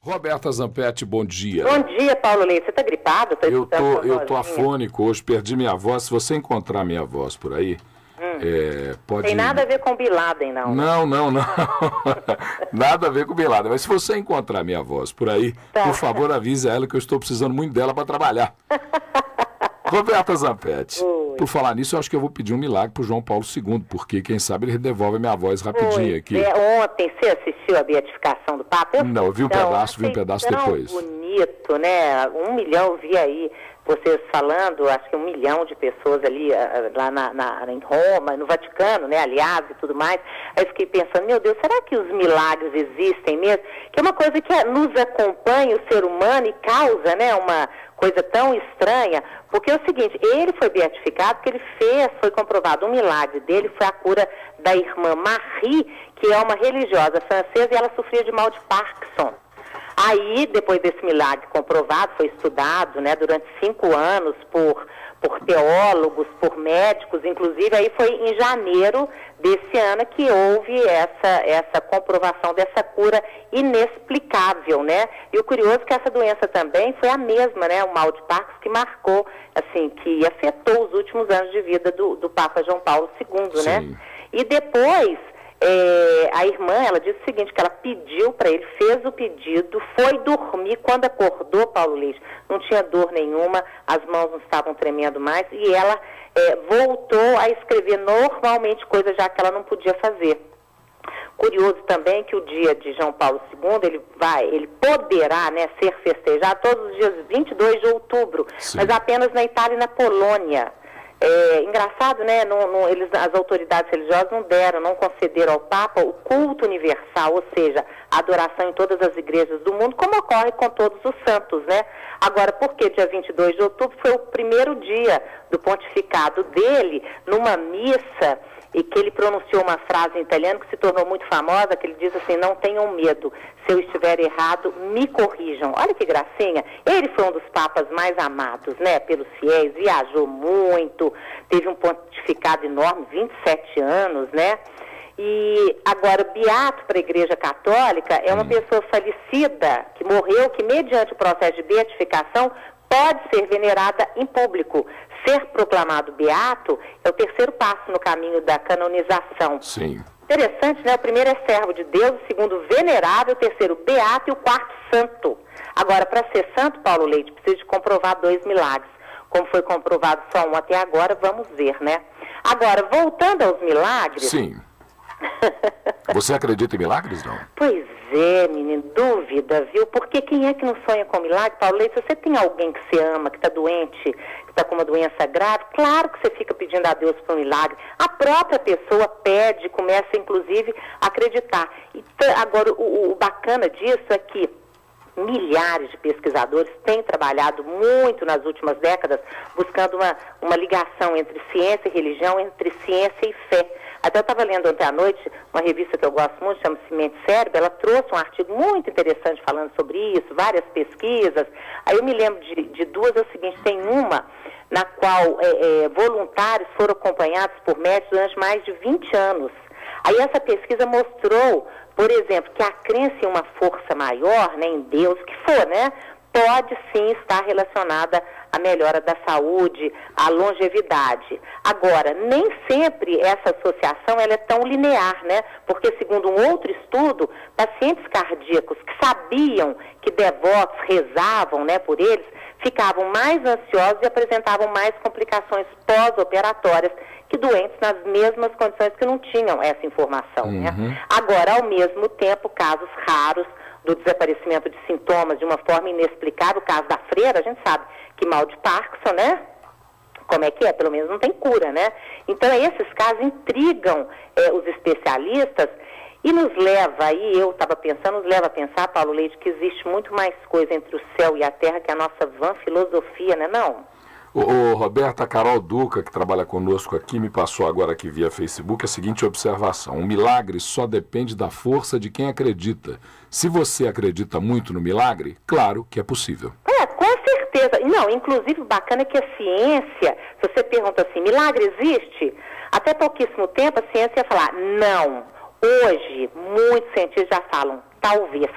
Roberta Zampetti, bom dia. Bom dia, Paulo Leite. Você está gripado? Eu tô afônico hoje, perdi minha voz. Se você encontrar minha voz por aí, pode... Tem nada a ver com Bin Laden, não. Não. Nada a ver com Bin Laden. Mas se você encontrar minha voz por aí, por favor, avise a ela que eu estou precisando muito dela para trabalhar. Roberta Zampetti, por falar nisso, eu acho que eu vou pedir um milagre para o João Paulo II, porque quem sabe ele devolve a minha voz rapidinho aqui. Ontem você assistiu a beatificação do Papa? Não, eu vi um pedaço depois. Bonito, né? 1 milhão, eu vi aí vocês falando, acho que 1 milhão de pessoas ali, lá em Roma, no Vaticano, né? Aliás, e tudo mais. Aí eu fiquei pensando, meu Deus, será que os milagres existem mesmo? Que é uma coisa que nos acompanha, o ser humano, e causa, né, uma coisa tão estranha, porque é o seguinte, ele foi beatificado porque ele foi comprovado, um milagre dele foi a cura da irmã Marie, que é uma religiosa francesa, e ela sofria de mal de Parkinson. Aí, depois desse milagre comprovado, foi estudado, né, durante 5 anos por teólogos, por médicos, inclusive, aí foi em janeiro desse ano que houve essa comprovação dessa cura inexplicável, né? E o curioso é que essa doença também foi a mesma, né? O mal de Parkinson que marcou, assim, que afetou os últimos anos de vida do Papa João Paulo II, né? E depois... a irmã, ela disse o seguinte, que ela pediu para ele, fez o pedido, foi dormir, quando acordou, Paulo Leite, não tinha dor nenhuma, as mãos não estavam tremendo mais, e ela voltou a escrever normalmente, coisa já que ela não podia fazer. Curioso também que o dia de João Paulo II, ele poderá, né, ser festejado todos os dias 22 de outubro, mas apenas na Itália e na Polônia. Engraçado, né? As autoridades religiosas não concederam ao Papa o culto universal, ou seja, a adoração em todas as igrejas do mundo, como ocorre com todos os santos, né? Agora, por que dia 22 de outubro foi o primeiro dia do pontificado dele, numa missa, e que ele pronunciou uma frase em italiano que se tornou muito famosa, que ele diz assim, não tenham medo, se eu estiver errado, me corrijam. Olha que gracinha. Ele foi um dos papas mais amados, né, pelos fiéis, viajou muito, teve um pontificado enorme, 27 anos, né? E agora, beato para a Igreja Católica é uma pessoa falecida, que morreu, que mediante o processo de beatificação pode ser venerada em público. Ser proclamado beato é o terceiro passo no caminho da canonização. Sim. Interessante, né? O primeiro é servo de Deus, o segundo venerável, o terceiro beato e o quarto santo. Agora, para ser santo, Paulo Leite, precisa de comprovar 2 milagres. Como foi comprovado só um até agora, vamos ver, né? Agora, voltando aos milagres... Sim. Você acredita em milagres, não? Pois é, menino, dúvida, viu? Porque quem é que não sonha com milagre, Paulo Leite? Se você tem alguém que você ama, que está doente, que está com uma doença grave, claro que você fica pedindo a Deus por um milagre. A própria pessoa pede, começa inclusive a acreditar. Agora, o bacana disso é que milhares de pesquisadores têm trabalhado muito nas últimas décadas buscando uma ligação entre ciência e religião, entre ciência e fé. Até eu estava lendo ontem à noite uma revista que eu gosto muito, chama-se Mente Cérebro, ela trouxe um artigo muito interessante falando sobre isso, várias pesquisas. Aí eu me lembro de duas, é o seguinte, tem uma na qual voluntários foram acompanhados por médicos durante mais de 20 anos. Aí essa pesquisa mostrou, por exemplo, que a crença em uma força maior, né, em Deus, que for, né, pode sim estar relacionada à melhora da saúde, à longevidade. Agora, nem sempre essa associação ela é tão linear, né? Porque, segundo um outro estudo, pacientes cardíacos que sabiam que devotos rezavam, né, por eles, ficavam mais ansiosos e apresentavam mais complicações pós-operatórias que doentes nas mesmas condições que não tinham essa informação, né? Agora, ao mesmo tempo, casos raros do desaparecimento de sintomas de uma forma inexplicável, o caso da freira, a gente sabe que mal de Parkinson, né? Como é que é? Pelo menos não tem cura, né? Então, esses casos intrigam os especialistas e nos leva aí, eu estava pensando, nos leva a pensar, Paulo Leite, que existe muito mais coisa entre o céu e a terra que a nossa vã filosofia, né, não? Roberta, Carol Duca, que trabalha conosco aqui, me passou agora aqui via Facebook a seguinte observação: um milagre só depende da força de quem acredita. Se você acredita muito no milagre, claro que é possível. Com certeza. Não, inclusive, bacana é que a ciência, se você pergunta assim, milagre existe? Até pouquíssimo tempo a ciência ia falar, não. Hoje, muitos cientistas já falam, talvez.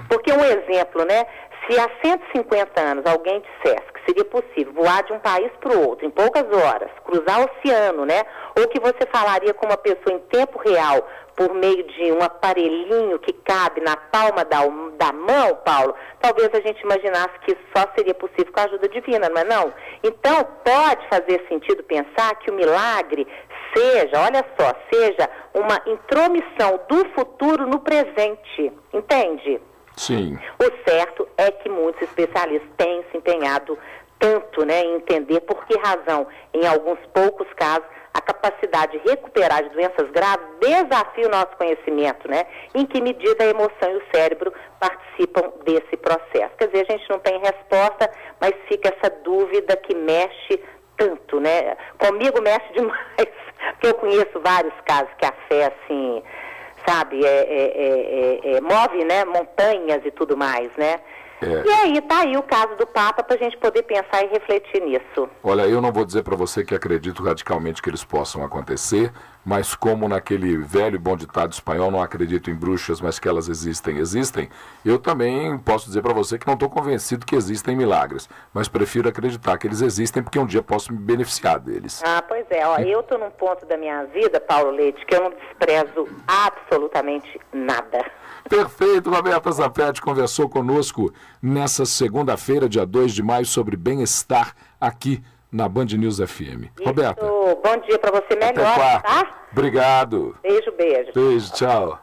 Porque um exemplo, né? Se há 150 anos alguém dissesse que seria possível voar de um país para o outro em poucas horas, cruzar o oceano, né? Ou que você falaria com uma pessoa em tempo real por meio de um aparelhinho que cabe na palma da mão, Paulo, talvez a gente imaginasse que isso só seria possível com a ajuda divina, não é não? Então, pode fazer sentido pensar que o milagre seja, olha só, seja uma intromissão do futuro no presente, entende? Sim. O certo é que muitos especialistas têm se empenhado tanto, né, em entender por que razão, em alguns poucos casos, a capacidade de recuperar de doenças graves desafia o nosso conhecimento, né? Em que medida a emoção e o cérebro participam desse processo. Quer dizer, a gente não tem resposta, mas fica essa dúvida que mexe tanto, né? Comigo mexe demais, porque eu conheço vários casos que a fé, assim, sabe, move, né, montanhas e tudo mais, né? E aí, tá aí o caso do Papa para a gente poder pensar e refletir nisso. Olha, eu não vou dizer para você que acredito radicalmente que eles possam acontecer, mas como naquele velho e bom ditado espanhol, não acredito em bruxas, mas que elas existem, eu também posso dizer para você que não estou convencido que existem milagres, mas prefiro acreditar que eles existem porque um dia posso me beneficiar deles. Ah, pois é. Ó, eu estou num ponto da minha vida, Paulo Leite, que eu não desprezo absolutamente nada. Perfeito, Roberta Zampetti conversou conosco nessa segunda-feira, dia 2 de maio, sobre bem-estar aqui na Band News FM. Isso, Roberta. bom dia para você, melhor, tá? Obrigado. Beijo. Beijo, tchau.